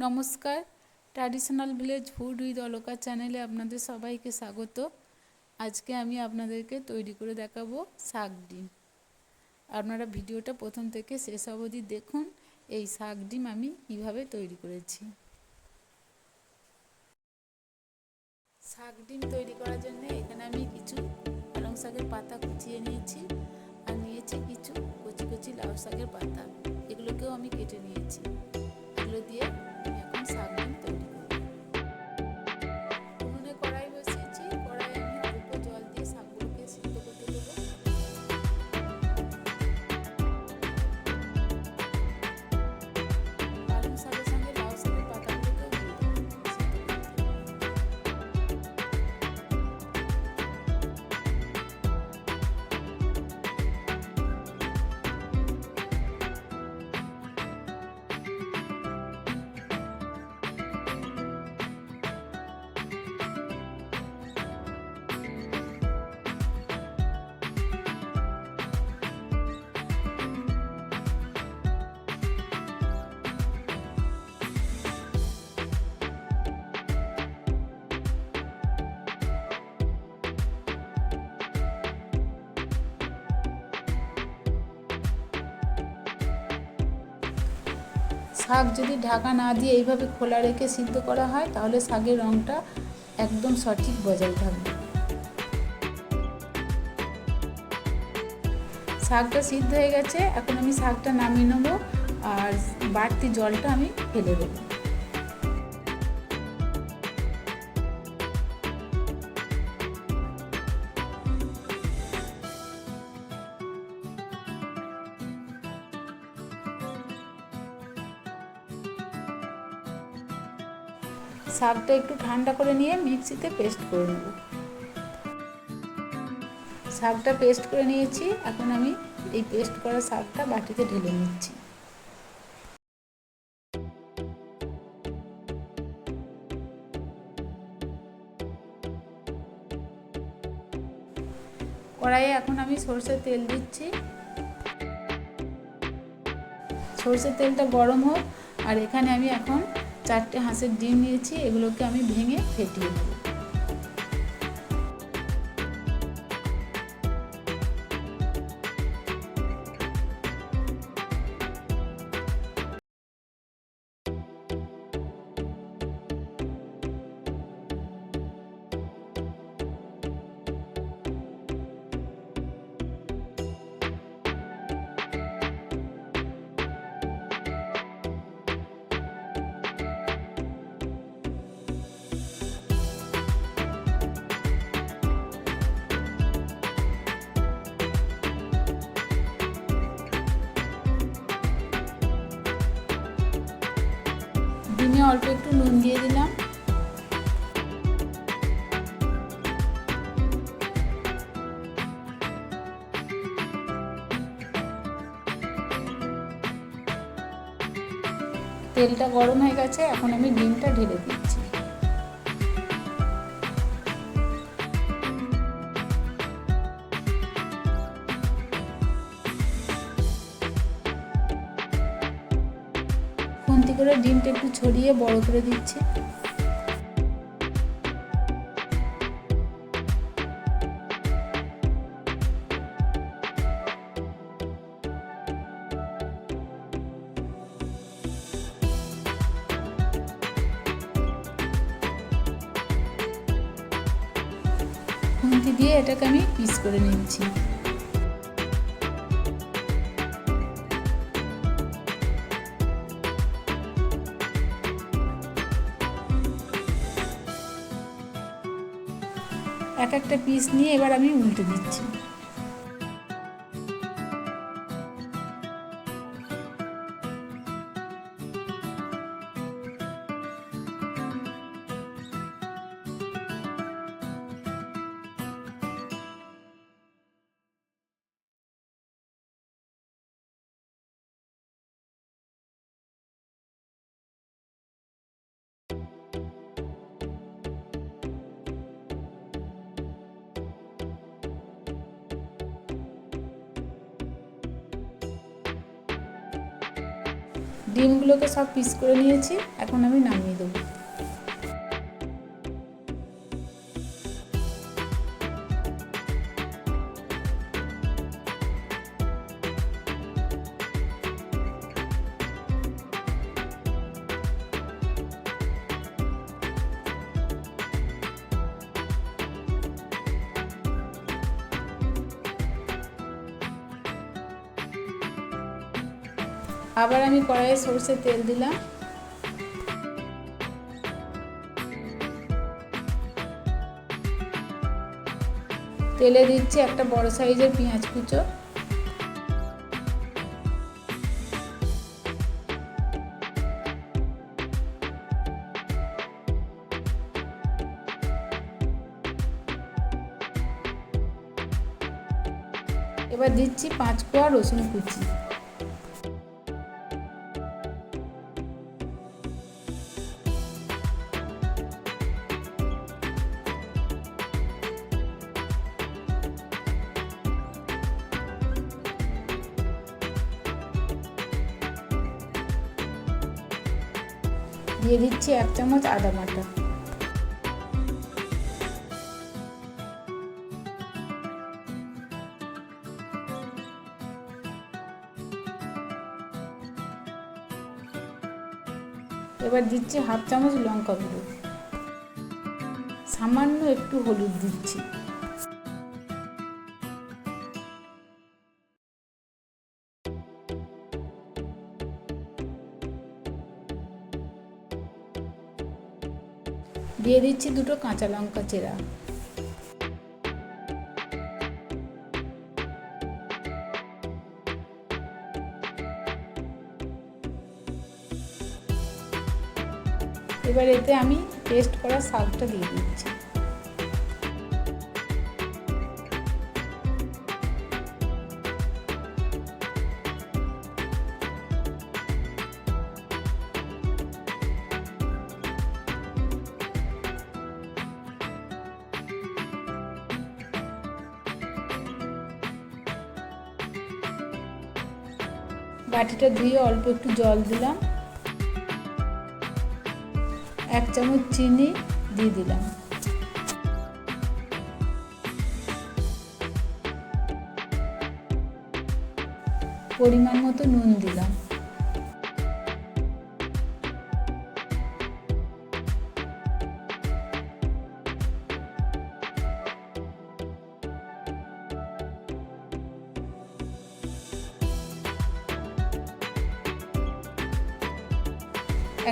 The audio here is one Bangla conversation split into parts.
নমস্কার, traditional village food with Alka চ্যানেলে আপনাদের সবাইকে স্বাগত। আজকে আমি আপনাদেরকে তৈরি করে দেখাবো শাক ডিম। আপনারা ভিডিওটা প্রথম থেকে শেষ অবধি দেখুন। এই শাক ডিম আমি কীভাবে তৈরি করেছি। শাক ডিম তৈরি করার জন্য এখানে আমি কিছু পালং শাকের পাতা কুচিয়ে নিয়েছি, আর নিয়েছি কিছু কচি কচি লাউ শাকের পাতা, এগুলোকেও আমি কেটে নিয়েছি। এগুলো দিয়ে আমি এখন শাক ডিম তৈরি করব। উনুনে কড়াই বসিয়েছি, কড়াইয়ে আমি অল্প জল দিয়ে শাকগুলোকে সিদ্ধ করতে দেবো। পালং শাকের সঙ্গে লাউ শাকের পাতাগুলোকেও দিয়ে দেবো সিদ্ধ করতে। শাক যদি ঢাকা না দিয়ে এইভাবে খোলা রেখে সিদ্ধ করা হয় তাহলে শাকের রঙটা একদম সঠিক বজায় থাকবে। শাকটা সিদ্ধ হয়ে গেছে, এখন আমি শাকটা নামিয়ে নেবো আর বাড়তি জলটা আমি ফেলে দেবো। শাকটা একটু ঠান্ডা করে নিয়ে মিক্সিতে পেস্ট করে নেব। শাকটা পেস্ট করে নিয়েছি, এখন আমি এই পেস্ট করা শাকটা বাটিতে ঢেলে নিচ্ছি। কড়াইয়ে এখন আমি সরষের তেল দিচ্ছি। সরষের তেলটা গরম হোক, আর এখানে আমি এখন 4টে হাঁসের ডিম নিয়েছি, এগুলোকে আমি ভেঙে ফেটিয়ে নেব। ডিমে অল্প একটু নুন দিয়ে দিলাম। তেলটা গরম হয়ে গেছে, এখন আমি ডিমটা ঢেলে দিচ্ছি। খুন্তি করে ডিমটা একটু ছড়িয়ে বড় করে দিচ্ছি। খুন্তি দিয়ে এটাকে আমি পিস করে নিচ্ছি। এক একটা পিস নিয়ে এবার আমি উল্টে দিচ্ছি। ডিমগুলোকে সব পিস করে নিয়েছি, এখন আমি নামিয়ে দেবো। আবার আমি কড়াইয়ে সরষের তেল দিলাম, তেলে দিচ্ছি একটা বড় সাইজের পেঁয়াজ কুচো, এবার দিচ্ছি 5 কোয়া রসুন কুচি, দিয়ে দিচ্ছি 1 চামচ আদা বাটা, এবার দিচ্ছি 1/2 চামচ লঙ্কা গুঁড়ো, সামান্য একটু হলুদ দিচ্ছি, দিয়ে দিচ্ছি 2টো কাঁচা লঙ্কা চেরা, এবার এতে আমি পেস্ট করা শাকটা দিয়ে দিচ্ছি, বাটিটা ধুয়ে অল্প একটু জল দিলাম, 1 চামচ চিনি দিয়ে দিলাম, পরিমাণ মতো নুন দিলাম,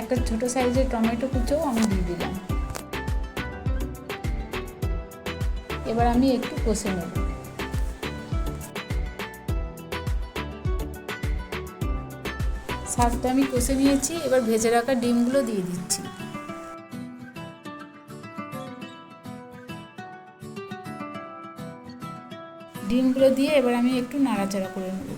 একটা ছোট সাইজের টমেটো কুচোও আমি দিয়ে দিলাম। এবার আমি একটু কষে নেব। শাকটা আমি কষে নিয়েছি, এবার ভেজে রাখা ডিমগুলো দিয়ে দিচ্ছি। ডিমগুলো দিয়ে এবার আমি একটু নাড়াচাড়া করে নেব।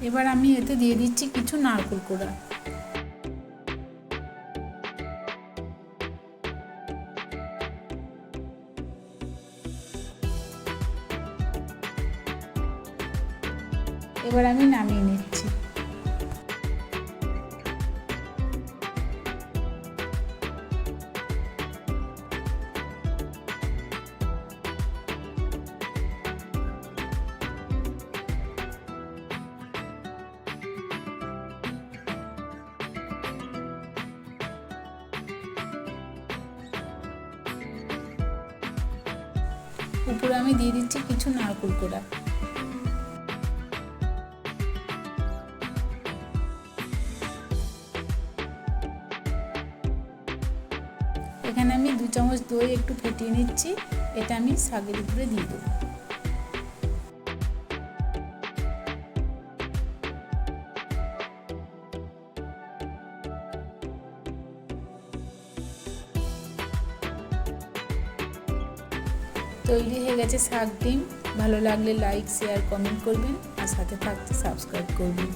এবার আমি এতে দিয়ে দিচ্ছি কিছু নারকেল কোড়া। এবার আমি নামিয়ে নিচ্ছি। উপরে আমি দিয়ে দিচ্ছি কিছু নারকেল কোড়া। এখানে আমি 2 চামচ দই একটু ফেটিয়ে নিচ্ছি, এটা আমি শাকের উপরে দিয়ে দেবো। তৈরি হয়ে গেছে শাক ডিম। ভালো লাগলে লাইক, শেয়ার, কমেন্ট করবেন আর সাথে থাকতে সাবস্ক্রাইব করবেন।